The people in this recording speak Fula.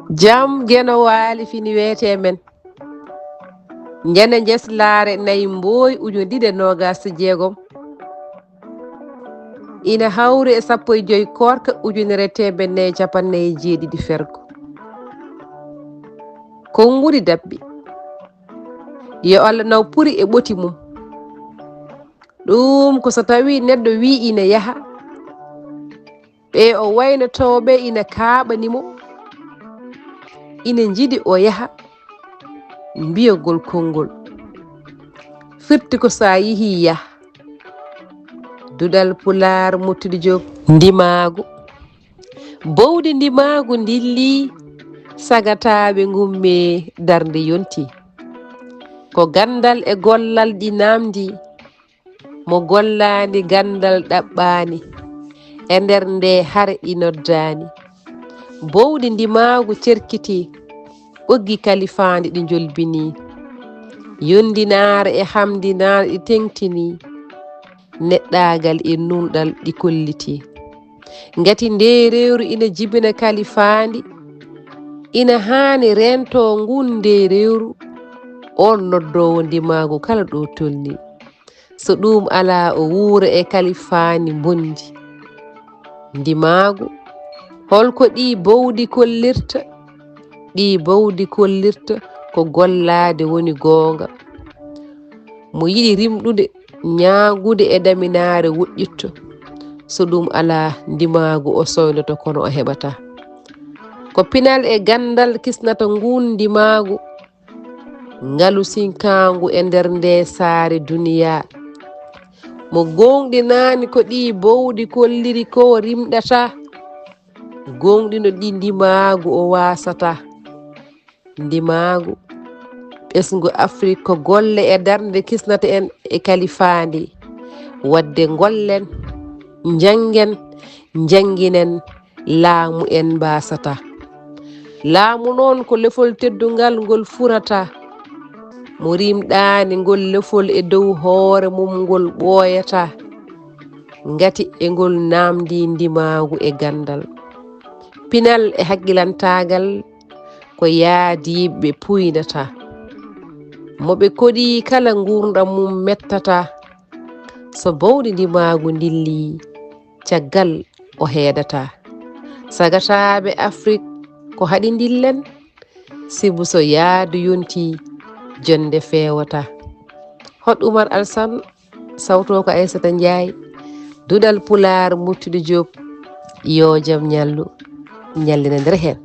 jam geno waali fini weete men njene jeslaare nayi mbooy ujunɗiɗe nogas jeegom ina hawri e 15 korka ujunere temedde capanɗe jeeɗiɗi fergo konngudi dabbi yo Allah naw puri e ɓoti mum ɗum ko so tawi neɗɗo wi ina yaha ɓe o waynotoɓe ina kaaɓanimo ina jiɗi o yaha mbiyogol konngol firti ko sa yihi yaha dudal pular muttude jog ndimaagu bowdi ndimaagu ndilli sagataɓe ngumme darde yonti ko gandal e gollal ɗi namdi mo gollani gandal ɗaɓɓani e nder nde hare ɗi noddani bowdi ndimaagu cerkiti ɓoggi kalifandi ɗi jolbini yondinaare e hamdinaare ɗi tengtini neɗɗagal e nunɗal ɗi kolliti ngati nde rewru ina jibina kalifandi ina haani rento ngun nde rewru on noddowo ndimaagu kala ɗo tolni so ɗum ala o wuura e kalifani bondi ndimaagu holko ɗi bowdi kollirta ɗi bowdi kollirta ko gollade woni goonga mo yiɗi rimɗude ñaagude e daminare woƴƴitto so ɗum ala ndimaagu o soynoto kono o heɓata ko pinal e gandal kisnata ngun ndimaagu ngalu sinkangu e nder nde saare duniya mo gonɗinani ko ɗi bowdi kolliri ko rimɗata gonɗino ɗi ndimaagu o wasata ndimaagu ɓesgu Afrique ko golle e darde kisnata en e kalifandi wadde gollen jangen janginen laamu en mbasata laamu noon ko lefol teddungal ngol furata mo rimɗani ngol lefol e dow hoore mum ngol ɓooyata ngati e ngol namdi ndimaagu e gandal pinal e haqqilantagal ko yaadiɓe puynata moɓe koɗi kala gurdam mum mettata so bowdi ndimaagu ndilli caggal o heedata sagataɓe Afrique ko haɗi dillen sibu so yaadu yonti jonde fewata hot Oumar Alsane sawto ko Aissata Ndiaye dudal pular muttude Diop yo jaam ñallu ñallina nder hen